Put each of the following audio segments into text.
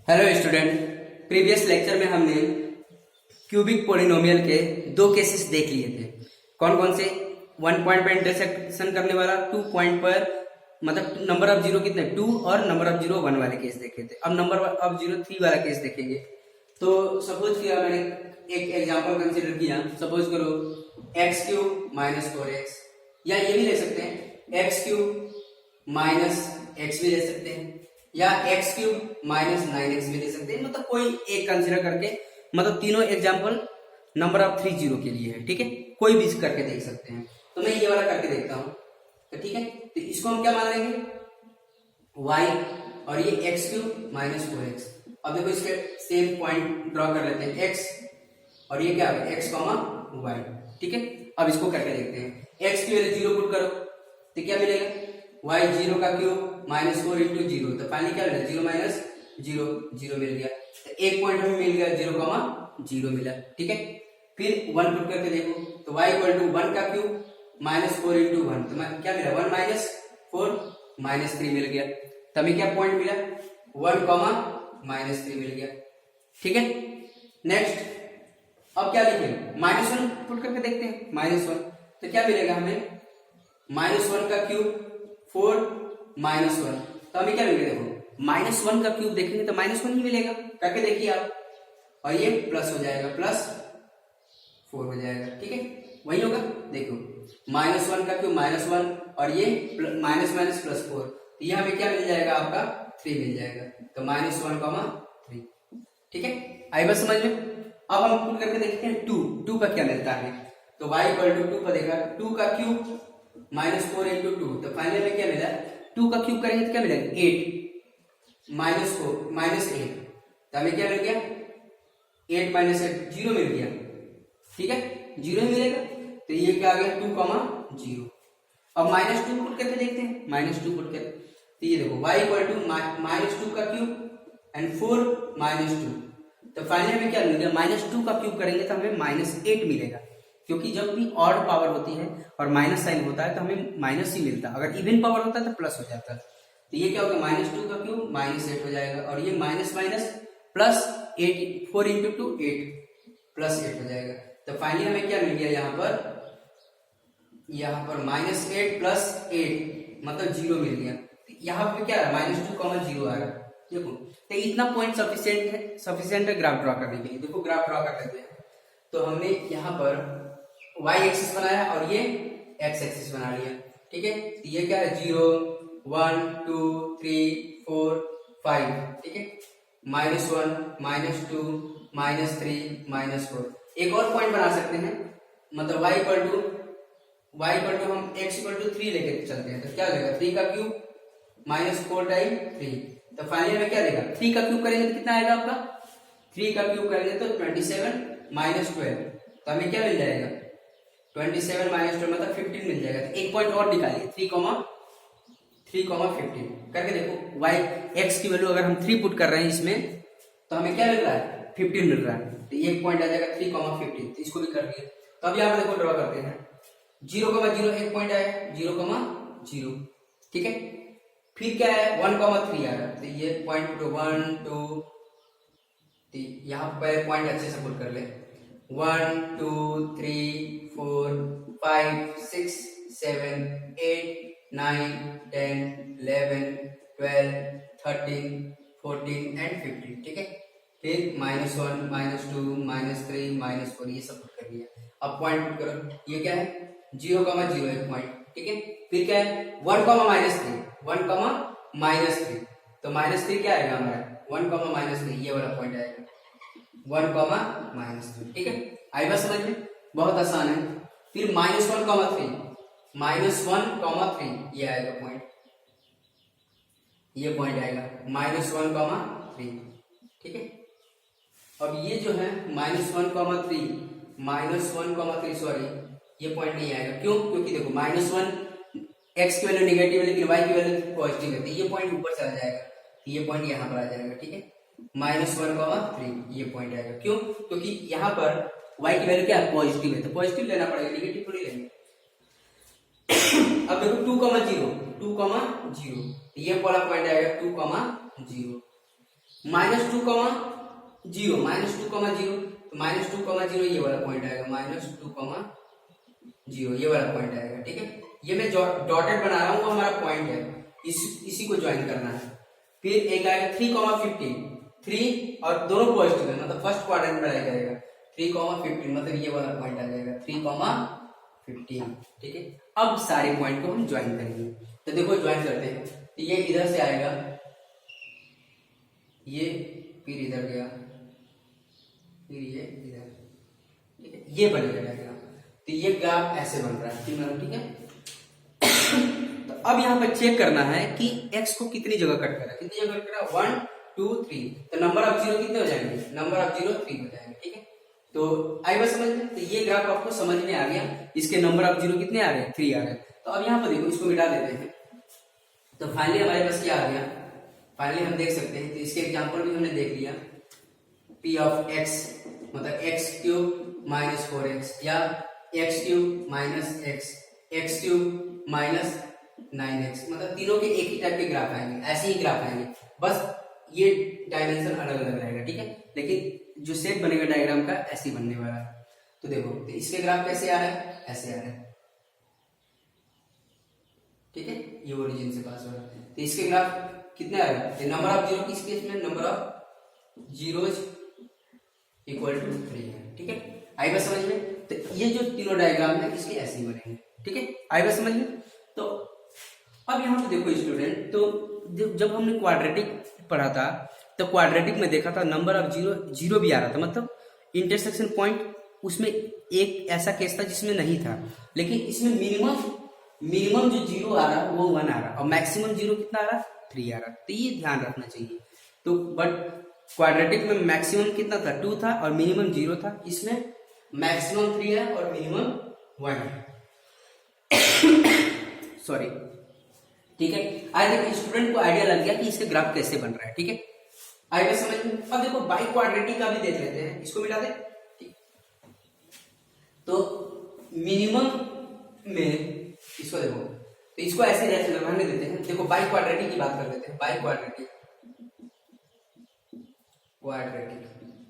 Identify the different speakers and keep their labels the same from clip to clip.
Speaker 1: Hello student, previous lecture में हमने cubic polynomial के दो केसेस देख लिए थे। कौन कौन से? 1 पॉइंट पर इंटरसेक्शन करने वाला, 2 पॉइंट पर मतलब नंबर ऑफ जीरो कितने 2 और नंबर ऑफ जीरो 1 वाले केस देखे थे। अब नंबर ऑफ जीरो 3 वाला केस देखेंगे। तो सपोज किया मैंने एक एग्जांपल कंसीडर किया। सपोज करो एक्स क्यूब माइनस 4x, या ये भी ले सकते हैं एक्स क्यूब माइनस एक्स भी ले सकते हैं, या एक्स क्यूब माइनस 9x भी ले सकते हैं। मतलब कोई एक कंसीडर करके, मतलब तीनों एग्जांपल नंबर ऑफ 3 जीरो के लिए है, ठीक है। कोई भी करके देख सकते हैं। तो मैं ये वाला करके देखता हूं, तो ठीक है। तो इसको हम क्या मान लेंगे y, और ये एक्स क्यूब माइनस 4x। अब देखो इसके सेम पॉइंट ड्रॉ कर लेते हैं x, और ये क्या है x कॉमा y, ठीक है। अब इसको करके देखते हैं। x की वैल्यू 0 पुट करो तो क्या मिलेगा y 0 का क्यूब माइनस 4 इंटू 0, तो फाइनली क्या मिला 0 माइनस 0, 0 मिल गया। तो एक पॉइंट हमें मिल गया 0 कॉमा 0 मिला, ठीक है। फिर 1 पुट करके देखो तो y इक्वल टू 1 का क्यूब माइनस 4 इंटू 1, तो क्या मिला 1 माइनस 4 माइनस 3 मिल गया। तो हमें क्या पॉइंट मिला 1 कॉमा माइनस 3 मिल गया, ठीक है। नेक्स्ट अब क्या लिखें माइनस 1 पुट करके देखते हैं। माइनस 1 तो क्या मिलेगा हमें माइनस 1 का क्यूब 4 माइनस 1, तो हमें क्या मिलेगा देखो माइनस 1 का क्यूब देखेंगे तो माइनस 1 ही मिलेगा। करके देखिए आप, और ये प्लस हो जाएगा, प्लस 4 हो जाएगा, ठीक है। वही होगा, देखो माइनस 1 का क्यूब माइनस 1, और ये माइनस माइनस प्लस 4, तो ये हमें क्या मिल जाएगा आपका 3 मिल जाएगा। तो माइनस 1 कॉमा 3, ठीक है। आई बस समझ में। अब हम पुट करके देखते हैं 2 का क्या मिलता है। तो y इक्वल टू 2 पर देखा 2 का क्यूब माइनस 4 इंटू 2, तो फाइनली में क्या मिला 2 का क्यूब करेंगे तो क्या मिलेगा 8 माइनस 4 माइनस 8, तो हमें क्या मिल गया 8 माइनस 8 0 मिल गया, ठीक है। 0 ही मिलेगा, तो ये क्या आ गया 2 कॉमा 0। अब माइनस 2 पुट करके देखते हैं। माइनस 2 पुट करके तो ये देखो y इक्वल टू माइनस 2 का क्यूब एंड 4 माइनस 2, तो फाइनली में क्या मिल गया माइनस 2 का क्यूब करेंगे तो हमें माइनस 8 मिलेगा, क्योंकि जब भी ऑड पावर होती है और माइनस साइन होता है तो हमें माइनस ही मिलता है। अगर इवन पावर होता है तो प्लस हो जाता है। तो ये क्या होगा माइनस 2 का क्यूब माइनस 8 हो जाएगा, और ये minus minus plus 8 4 into 2 8 plus 8 हो जाएगा। तो फाइनली हमें क्या मिल गया यहाँ पर माइनस 8 प्लस 8 मतलब 0 मिल गया। यहाँ पे क्या है माइनस 2 कॉमा 0 आ रहा है, देखो। तो इतना पॉइंट सफिशिएंट है ग्राफ ड्रॉ करने के लिए। देखो ग्राफ ड्रॉ कर लेते हैं। तो हमने यहाँ पर y एक्सिस बनाया और ये x एक्सिस बना लिया, ठीक है। तो ये क्या है 0 1 2 3 4 5, ठीक है। Minus 1 minus 2 minus 3 minus 4। एक और पॉइंट बना सकते हैं, मतलब y इक्वल टू हम x इक्वल टू 3 लेके चलते हैं। तो क्या हो जाएगा 3 का क्यूब माइनस 4 टाइम 3, तो फाइनली में क्या देगा 3 का क्यूब करेंगे तो कितना आएगा आपका 3 का क्यूब करेंगे तो 27 माइनस 12, तो हमें क्या मिल जाएगा 27 माइनस 12 मतलब 15 मिल जाएगा। तो एक पॉइंट और निकालिए 3 कॉमा 15 करके देखो। y x की वैल्यू अगर हम 3 पुट कर रहे हैं इसमें तो हमें क्या मिल रहा है 15 मिल रहा है। तो एक पॉइंट आ जाएगा 3 कॉमा 15, तो इसको भी कर लिए। तो अब यहाँ पर देखो ड्रॉ करते हैं 0 कॉमा 0 एक पॉइंट आया 0 कॉमा 0, ठीक है। फिर क्या है 1 कॉमा 3 आ रहा है, तो ये पॉइंट 1 2, तो यहाँ पर पॉइंट अच्छे से पुट कर ले 1 2 3 4 5 6 7 8 9 10 11 12 13 14 एंड 15, ठीक है। फिर माइनस 1 माइनस 2 माइनस 3 माइनस 4 ये सब पुट कर लिया। अब पॉइंट पुट करो, ये क्या है 0 कॉमा 0 एक पॉइंट, ठीक है। फिर क्या है 1 कॉमा माइनस 3 1 कॉमा माइनस 3, तो माइनस 3 क्या आएगा हमारा 1 कॉमा माइनस 3, ये वाला पॉइंट आएगा 1 कॉमा माइनस 3, ठीक है। आई बात समझ में, बहुत आसान है। फिर माइनस 1 कॉमा 3 माइनस 1 कॉमा 3 ये आएगा पॉइंट, ये पॉइंट आएगा माइनस 1 कॉमा 3, ठीक है। अब ये जो है माइनस 1 कॉमा 3 सॉरी ये पॉइंट नहीं आएगा, क्यों? क्योंकि देखो माइनस 1 एक्स की वैल्यू नेगेटिव है लेकिन वाई की वैल्यू पॉजिटिव है, तो ये पॉइंट ऊपर चला जाएगा, तो ये पॉइंट यहाँ पर आ जाएगा, ठीक है। माइनस 1 कॉमा 3 ये पॉइंट आएगा, क्यों? क्योंकि यहाँ पर y की वैल्यू क्या है पॉजिटिव है, तो पॉजिटिव लेना पड़ेगा, नेगेटिव थोड़ी लेंगे। अब देखो 2 कॉमा 0 ये वाला पॉइंट आएगा 2 कॉमा 0, -2, -2, तो -2, ये वाला पॉइंट आएगा, -2, ये वाला पॉइंट आएगा। ठीक है, ये मैं डॉटेड बना रहा हूँ, वो हमारा पॉइंट है, इसी को ज्वाइन करना है। फिर एक आएगा 3,15, 3 और दोनों पॉजिटिव है, मतलब फर्स्ट क्वाड्रेंट में रहेगा 3,15, मतलब ये वाला पॉइंट आ जाएगा 3,15। ठीक है, अब सारे पॉइंट को हम ज्वाइन करेंगे। तो देखो ज्वाइन करते हैं, तो ये इधर से आएगा, ये फिर इधर गया, फिर ये इधर। ठीक है, ये बनेगा डायग्राम। तो ये ग्राफ ऐसे बन रहा है। ठीक है, तो अब यहाँ पर चेक करना है कि x को कितनी जगह कट करा, कितनी जगह कट करा, 1 2 3। तो नंबर ऑफ जीरो कितने हो जाएंगे, नंबर ऑफ जीरो 3 हो जाएंगे। ठीक है, तो आई बात समझ में। तो ये ग्राफ आपको समझ में आ गया, इसके नंबर ऑफ जीरो कितने आ रहे हैं, 3 आ रहे हैं। तो अब यहाँ पर देखो, इसको मिटा देते हैं। तो फाइनली हमारे पास क्या आ गया, फाइनली हम देख सकते हैं। तो इसके एग्जांपल भी हमने देख लिया, p ऑफ x मतलब x³ - 4x या x³ - x, x³ - 9x, मतलब तीनों के एक ही टाइप के ग्राफ आएंगे, ऐसे ही ग्राफ आएंगे, बस ये डायमेंशन अलग अलग रहेगा। ठीक है, लेकिन जो सेट बनेगा डायग्राम का ऐसे ही बनने वाला है। तो देखो, तो इसके ग्राफ कैसे आ रहा है, ऐसे आ रहा है। ठीक है, ये ओरिजिन से पास हो रहा है। तो इसके ग्राफ कितने आ रहे हैं, नंबर ऑफ जीरो, किस केस में number of zeros equal to 3 है। ठीक है, आई बात समझ में। तो ये जो तीनों डायग्राम है इसके ऐसे ही बनेंगे। ठीक है, आई बात समझ में। तो अब यहाँ पे देखो स्टूडेंट, तो जब हमने क्वाड्रेटिक पढ़ा था, तो क्वाड्रेटिक में देखा था नंबर ऑफ जीरो भी आ रहा था, मतलब इंटरसेक्शन पॉइंट, उसमें एक ऐसा केस था जिसमें नहीं था, लेकिन इसमें मिनिमम जो जीरो आ रहा वो 1 आ रहा, और मैक्सिमम जीरो कितना आ रहा, 3 आ रहा। तो ये ध्यान रखना चाहिए। तो बट क्वाड्रेटिक में मैक्सिमम कितना था, 2 था, और मिनिमम 0 था। इसमें मैक्सिमम 3 है और मिनिमम 1 है। सॉरी। ठीक है, आज देखो स्टूडेंट को आइडिया लग गया कि इसके ग्राफ कैसे बन रहा है। ठीक है, आइडिया समझ में। अब देखो बाई क्वाड्रेटिक का भी देख लेते हैं, इसको मिटा दे। तो मिनिमम में इसको देखो, तो इसको ऐसे रहने देते हैं। देखो बाई क्वाड्रेटिक की बात कर लेते हैं। बाई क्वाड्रेटिक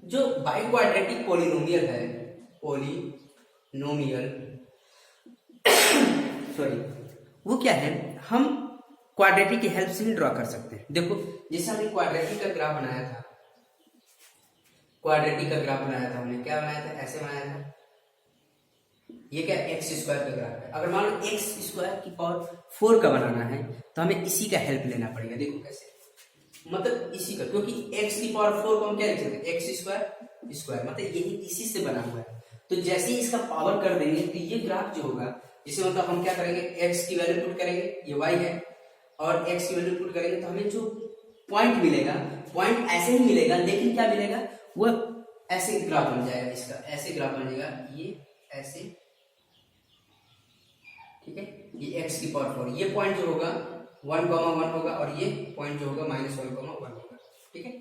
Speaker 1: जो बाई क्वाड्रेटिक पॉलिनोमियल है, सॉरी, वो क्या है, हम क्वाड्रेटिक की हेल्प से ही ड्रॉ कर सकते हैं। देखो जैसे हमने क्वाड्रेटिक का ग्राफ बनाया था, हमने क्या बनाया था, ऐसे बनाया था। ये क्या x² का ग्राफ है। अगर मान लो x² 4 का बनाना है, तो हमें इसी का हेल्प लेना पड़ेगा। देखो कैसे, मतलब इसी का, क्योंकि x⁴ को हम क्या लिख सकते हैं, x² मतलब यही इसी से बना हुआ है। तो जैसे ही इसका पावर कर देंगे, तो ये ग्राफ जो होगा, जिसे मतलब हम क्या करेंगे, x की वैल्यू पुट करेंगे, ये y है, और x की वैल्यू पुट करेंगे, तो हमें जो पॉइंट मिलेगा, पॉइंट ऐसे ही मिलेगा, लेकिन क्या मिलेगा, वो ऐसे ग्राफ बन जाएगा। इसका ऐसे ग्राफ बनेगा, ये ऐसे। ठीक है, ये x⁴, ये पॉइंट जो होगा 1,1 होगा, और ये पॉइंट जो होगा -1,1 होगा। ठीक है,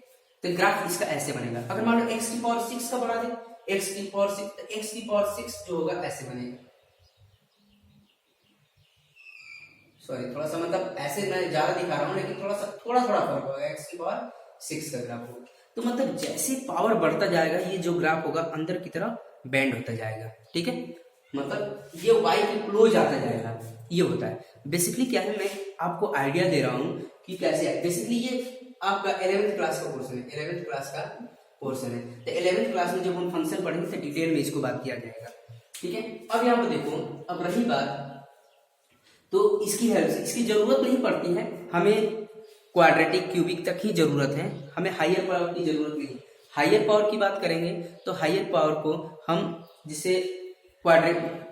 Speaker 1: तो ग्राफ इसका ऐसे बनेगा। अगर मान लो x⁴ का बना दे, x⁴ जो होगा ऐसे बनेगा। सॉरी, थोड़ा सा मतलब ऐसे मैं ज्यादा दिखा रहा हूँ, लेकिन थोड़ा फर्क होगा, x⁴ का ग्राफ होगा। तो मतलब जैसे पावर बढ़ता जाएगा, ये जो ग्राफ होगा अंदर की तरफ बेंड होता जाएगा। ठीक है, मतलब ये y के क्लोज आता जाएगा, ये होता है। बेसिकली क्या है, मैं आपको आइडिया दे रहा हूँ कि कैसे है। बेसिकली ये आपका 11th क्लास का पोर्शन है, 11th क्लास का पोर्शन है। तो 11th क्लास में जब हम फंक्शन पढ़ेंगे तो डिटेल में इसको बात किया जाएगा। ठीक है, अब यहाँ पर देखो, अब रही बात, तो इसकी हेल्प से, इसकी जरूरत नहीं पड़ती है हमें, क्वाड्रेटिक क्यूबिक तक ही जरूरत है, हमें हायर पावर की जरूरत नहीं। हायर पावर की बात करेंगे तो हायर पावर को हम, जिसे क्वाड्रेटिक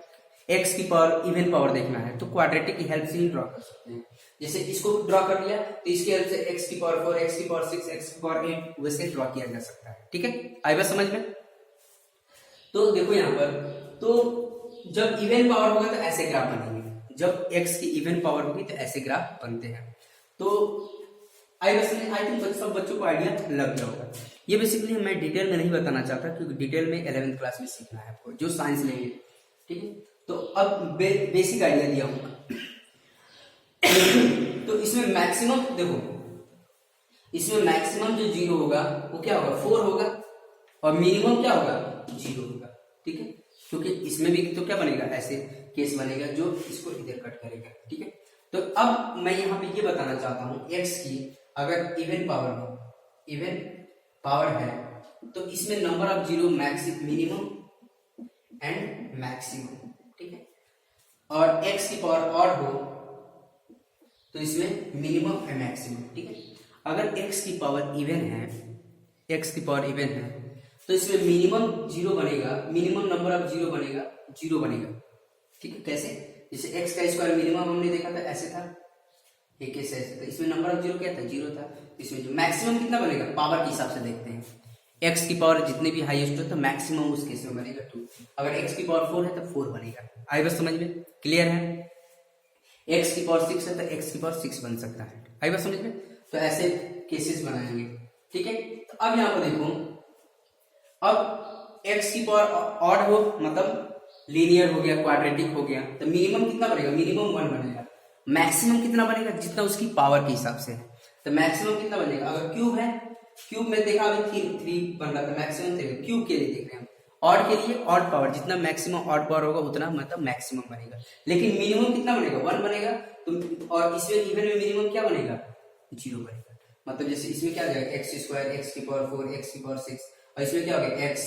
Speaker 1: x की पावर इवन पावर देखना है, तो क्वाड्रेटिक की हेल्प से ही ड्रॉ कर सकते हैं। जैसे इसको ड्रॉ कर लिया, तो इसकी हेल्प से x⁴, x⁴, x⁴, वैसे ड्रॉ किया जा सकता है। ठीक है, आई बात समझ में। तो देखो यहाँ पर, तो जब इवन पावर होगा तो ऐसे ग्राफ बनेंगे, जब x की इवन पावर होगी तो ऐसे ग्राफ बनते हैं। तो आई थिंक सब बच्चों को आइडिया लग गया होगा। ये बेसिकली मैं डिटेल में नहीं बताना चाहता, क्योंकि डिटेल में 11th क्लास में सीखना है आपको, जो साइंस लेंगे। ठीक है, तो अब बेसिक आइडिया दिया हूँ। तो इसमें मैक्सिमम देखो, इसमें मैक्सिमम जो 0 होगा वो क्या होगा 4 होगा और मिनिमम क्या होगा 0 होगा। ठीक है, क्योंकि इसमें भी तो क्या बनेगा ऐसे केस बनेगा जो इसको इधर कट करेगा। ठीक है, तो अब मैं यहाँ पे ये बताना चाहता हूँ x की अगर इवन पावर हो, इवन पावर है तो इसमें number of 0 minimum and maximum. ठीक है, और x की पावर ऑड हो तो इसमें मिनिमम एंड मैक्सिमम। ठीक है, अगर x की पावर इवन है, x की पावर इवन है तो इसमें मिनिमम 0 बनेगा, मिनिमम नंबर ऑफ 0 बनेगा 0 बनेगा। ठीक है, कैसे? जैसे x का स्क्वायर मिनिमम हमने देखा था ऐसे था, एक कैसे ऐसे था, इसमें नंबर ऑफ 0 क्या था 0 था। इसमें जो मैक्सिमम कितना बनेगा पावर के हिसाब से देखते हैं, x की पावर जितने भी हाईएस्ट हो तो मैक्सिमम उस केस में बनेगा 2। अगर x की पावर 4 है तो 4 बनेगा। आई बस समझ में? क्लियर है? x की पावर 6 है तो x की पावर 6 बन सकता है। आई बस समझ में? तो ऐसे केसेस बनाएंगे। ठीक है, तो अब यहाँ पर देखो, अब x की पावर ऑड हो मतलब लीनियर हो गया, क्वाड्रेटिक हो गया, तो मिनिमम कितना बनेगा? मिनिमम 1 बनेगा। मैक्सिमम कितना बनेगा? जितना उसकी पावर के हिसाब से है। तो मैक्सिमम कितना बनेगा? अगर क्यूब है, क्यूब में देखा अभी 3 बन रहा था, मैक्सिमम 3। क्यूब के लिए देख रहे हैं हम, ऑड के लिए ऑड पावर, जितना मैक्सिमम ऑड पावर होगा उतना मतलब मैक्सिमम बनेगा। लेकिन मिनिमम कितना बनेगा? 1 बनेगा। तो और इसमें इवन में मिनिमम क्या बनेगा? 0 बनेगा। मतलब जैसे इसमें क्या आ जाएगा एक्स स्क्वायर, एक्स की पावर 4, एक्स की पावर 6, और इसमें क्या हो गया एक्स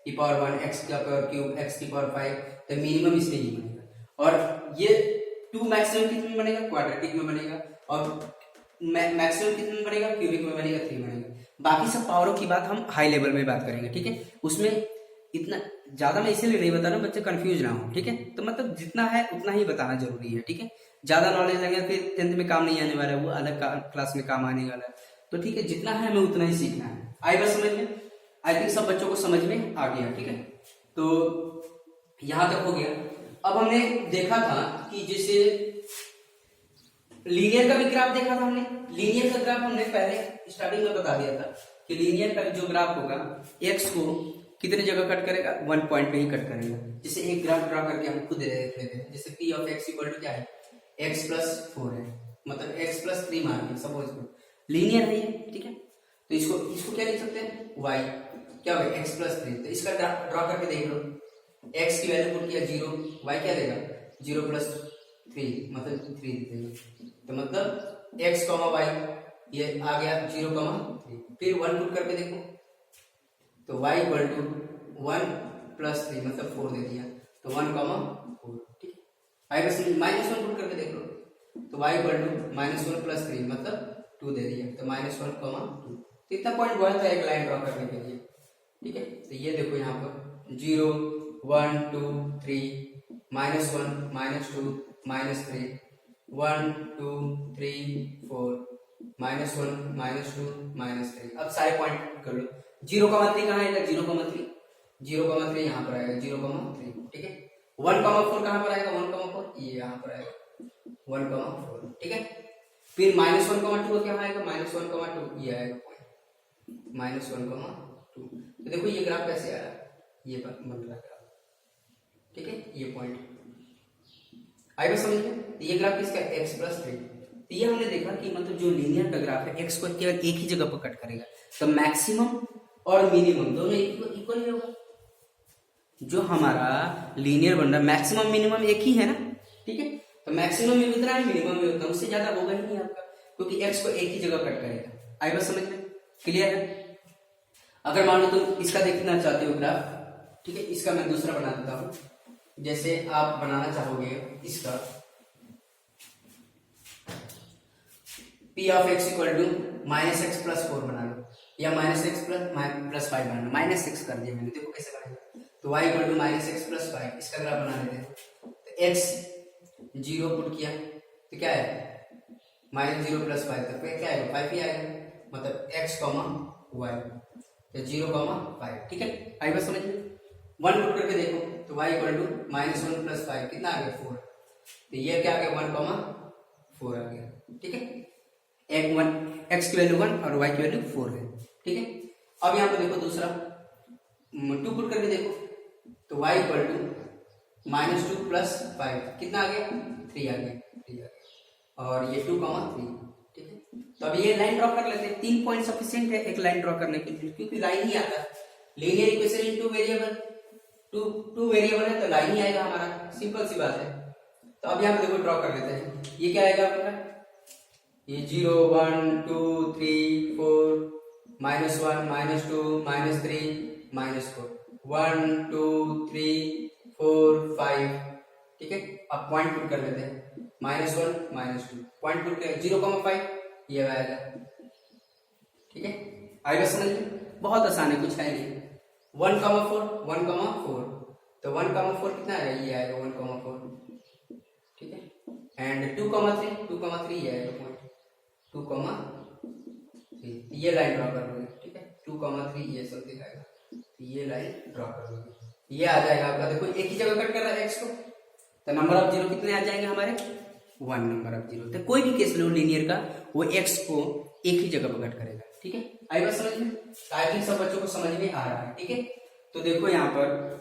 Speaker 1: की पावर 1, एक्स की पावर क्यूब, एक्स की पावर 5। तो मिनिमम इसमें ही बनेगा। और ये 2 मैक्सिमम कितने में बनेगा? क्वाड्रेटिक में बनेगा। और मैक्सिमम कितने में बनेगा? क्यूबिक में बनेगा, 3 बनेगा। बाकी सब पावरों की बात हम हाई लेवल में बात करेंगे। ठीक है, उसमें इतना ज्यादा मैं इसीलिए नहीं बता रहा हूँ बच्चे कंफ्यूज ना हो। ठीक है, तो मतलब जितना है उतना ही बताना जरूरी है। ठीक है, ज्यादा नॉलेज लेंगे फिर 10th में काम नहीं आने वाला है, वो अलग क्लास में काम आने वाला है। तो ठीक है, जितना है हमें उतना ही सीखना है। आई बात समझ में? आई थिंक सब बच्चों को समझ में आ गया। ठीक है, तो यहां तक हो गया। अब हमने देखा था कि जैसे लीनियर का भी ग्राफ देखा था हमने। लीनियर का ग्राफ हमने पहले स्टार्टिंग में बता दिया था कि लीनियर का जो ग्राफ होगा एक्स को कितने जगह कट करेगा? 1 पॉइंट पे ही कट करेगा। जैसे एक ग्राफ ड्रा करके हम खुद देख लेते हैं। जैसे p of x equal to क्या है? x प्लस 4 है, मतलब x प्लस 3 मान लीजिए सपोज लीनियर है ये। ठीक है, तो इसको क्या लिख सकते हैं? y क्या होगा? x plus 3। तो इसका ड्रा करके देख लो, x की वैल्यू पुट किया 0, y क्या देगा? 0 प्लस 3 मतलब 3 देगा। तो मतलब x y ये आ गया 0 3। फिर 1 पुट करके देखो तो y इक्वल टू 1 प्लस 3 मतलब 4 दे दिया, तो 1 4। ठीक है, आई बस -1 पुट करके देख लो तो y इक्वल टू -1 प्लस 3 मतलब 2 दे दिया, तो -1 2। तो इतना पॉइंट हुआ था एक लाइन ड्रॉ करने के लिए। ठीक है, तो ये देखो यहाँ पर 0 1 2 3 -1 -2 -3 1 2 3 4 -1 -2 -3। अब सारे पॉइंट कर लो। 0,3 कहाँ आएगा? 0,3 0,3 यहाँ पर आएगा 0,3। ठीक है, 1,4 कहाँ पर आएगा? 1,4 ये यहाँ पर आएगा 1,4। ठीक है, फिर -1,2 क्या आएगा? -1,2 ये आएगा पॉइंट -1,2। तो देखो ये ग्राफ कैसे आ रहा है, ये बन रहा है ग्राफ। ठीक है, ये पॉइंट आई बात समझ में? ये ग्राफ किसका? x plus 3। तो ये हमने देखा कि मतलब जो लीनियर का ग्राफ है x को केवल एक ही जगह पर कट करेगा, तो मैक्सिमम और मिनिमम दोनों इक्वल ही होगा। जो हमारा लीनियर बन रहा है मैक्सिमम मिनिमम एक ही है ना। ठीक है, तो मैक्सिमम में उतना है, मिनिमम में उतना, उससे ज्यादा होगा ही नहीं आपका, क्योंकि x को एक ही जगह कट करेगा। आई बात समझ में? क्लियर है? अगर मान लो तुम इसका देखना चाहते हो ग्राफ, ठीक है, इसका मैं दूसरा बना देता हूं। जैसे आप बनाना चाहोगे इसका p of x equal to -x plus 4 बना लो, या -x प्लस 5 बना लो। -x कर दिया मैंने, देखो कैसे बनेगा। तो y equal to -x plus 5, इसका ग्राफ बना लेते हैं। तो x 0 पुट किया तो क्या है? -0 प्लस 5, तो क्या आएगा? 5 ही आएगा, मतलब x y तो 0,5। ठीक है, आई बात समझ में? 1 पुट करके देखो तो y इक्वल टू -1 प्लस 5 कितना आ गया? 4। तो ये क्या आ गया? 1,4 आ गया। ठीक है, x की वैल्यू 1 और y की वैल्यू 4 है। ठीक है, अब यहाँ पे देखो दूसरा 2 पुट करके देखो तो y इक्वल टू -2 प्लस 5 कितना आ गया? 3 आ गया, 3 आ गया, और ये 2,3। ठीक है, तो अब ये लाइन ड्रॉ कर लेते हैं। 3 पॉइंट सफिशिएंट है एक लाइन ड्रॉ करने के लिए, क्योंकि लाइन ही आता है। Linear equation in two variable, two variable है तो लाइन ही आएगा हमारा, सिंपल सी बात है। तो अब यहाँ पे देखो ड्रॉ कर लेते हैं। ये क्या आएगा आपका, ये 0 1 2 3 4 -1 -2 -3 -4 1 2 3 4 5, ठीक है। अब पॉइंट पुट कर लेते हैं, -1 -2 पॉइंट पुट कर 0,5 ये आएगा, ठीक है। आएगा समझ में, बहुत आसान है, कुछ है नहीं। 1,4 1,4 तो 1,4 कितना आएगा, ये आएगा 1,4, ठीक है। एंड 2,3 ये आएगा पॉइंट 2,3, ये लाइन ड्रॉ कर लोगे, ठीक है। 2,3 ये सब दिखाएगा, ये लाइन ड्रॉ कर लोगे, ये आ जाएगा आपका। देखो एक ही जगह कट कर रहा है x को, तो नंबर ऑफ जीरो कितने आ जाएंगे हमारे, 1 नंबर ऑफ जीरो। तो कोई भी केस लो लीनियर का, वो x को एक ही जगह पर कट करेगा, ठीक है। आई बात समझ में, आई थिंक सब बच्चों को समझ में आ रहा है, ठीक है। तो देखो यहाँ पर,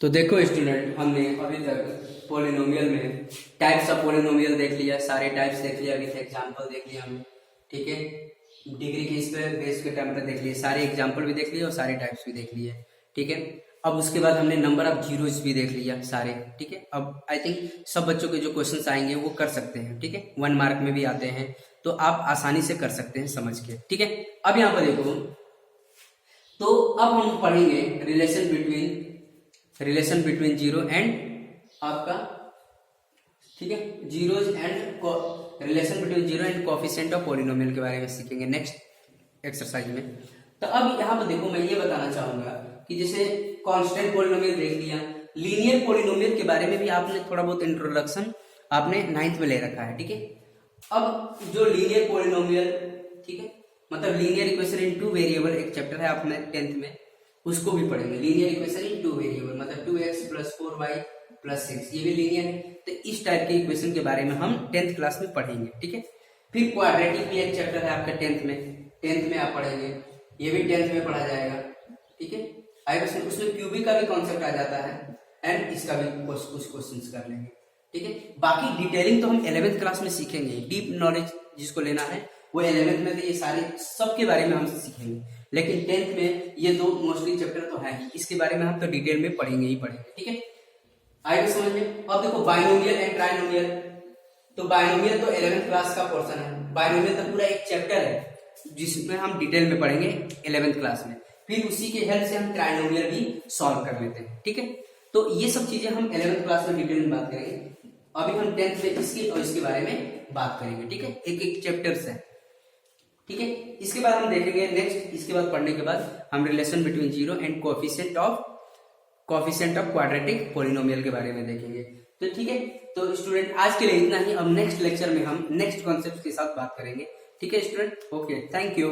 Speaker 1: तो देखो स्टूडेंट, हमने अभी तक पॉलिनोमियल में टाइप्स ऑफ पॉलिनोमियल देख लिया, सारे टाइप्स देख लिया, विथ एग्जांपल देख लिया हमने, ठीक है। डिग्री के इस पे बेस के टर्म पे देख लिए, सारे एग्जांपल भी देख लिए और सारे टाइप्स भी देख लिए, ठीक है। अब उसके बाद हमने नंबर ऑफ जीरोज भी देख लिया सारे, ठीक है। अब आई थिंक सब बच्चों के जो क्वेश्चंस आएंगे वो कर सकते हैं, ठीक है। 1 मार्क में भी आते हैं, तो आप आसानी से कर सकते हैं समझ के, ठीक है। अब यहाँ पर देखो, तो अब हम पढ़ेंगे रिलेशन बिटवीन जीरो एंड आपका, ठीक है, zeros and relation between zero and coefficient of polynomial के बारे में सीखेंगे नेक्स्ट एक्सरसाइज में। तो अब यहाँ पर देखो, मैं ये बताना चाहूंगा कि जैसे कांस्टेंट पॉलिनोमियल देख लिया, लीनियर पॉलिनोमियल के बारे में भी आपने थोड़ा बहुत इंट्रोडक्शन आपने 9th में ले रखा है, ठीक है। अब जो लीनियर पॉलिनोमियल, ठीक है, मतलब linear equation in two variable एक चैप्टर है आपने 10th में, उसको भी पढ़ेंगे। Linear equation in two variable मतलब 2x + 4y + 6, ये भी लीनियर है। तो इस टाइप के इक्वेशन के बारे में हम 10th क्लास में पढ़ेंगे, ठीक है। फिर क्वाड्रेटिक भी एक चैप्टर है आपका 10th में आप पढ़ेंगे, ये भी 10th में पढ़ा जाएगा, ठीक है। उसमें क्यूबिक का भी कॉन्सेप्ट आ जाता है, एंड इसका भी कुछ क्वेश्चंस कर लेंगे, ठीक है। बाकी डिटेलिंग तो हम 11th क्लास में सीखेंगे, डीप नॉलेज जिसको लेना है वो 11th में, तो ये सारे सबके बारे में हम सीखेंगे। लेकिन 10th में ये दो मोस्टली चैप्टर तो है ही, इसके बारे में हम तो डिटेल में पढ़ेंगे ही पढ़ेंगे, ठीक है। आइए समझ में। अब देखो बाइनोमियल एंड ट्राइनोमियल, तो बाइनोमियल तो 11th क्लास का पोर्शन है, बाइनोमियल तो पूरा एक चैप्टर है जिसमें हम डिटेल में पढ़ेंगे 11th क्लास में। फिर उसी के हेल्प से हम ट्राइनोमियल भी सॉल्व कर लेते हैं, ठीक है। तो ये सब चीजें हम 11th क्लास में डिटेल में बात करेंगे। अभी हम 10th में इसके और इसके बारे में बात करेंगे, ठीक है, एक एक चैप्टर से, ठीक है। इसके बाद हम देखेंगे नेक्स्ट, इसके बाद पढ़ने के बाद हम relation between zero and coefficient of quadratic polynomial के बारे में देखेंगे। तो ठीक है, तो स्टूडेंट आज के लिए इतना ही। अब नेक्स्ट लेक्चर में हम नेक्स्ट कॉन्सेप्ट के साथ बात करेंगे, ठीक है स्टूडेंट। Okay, thank you.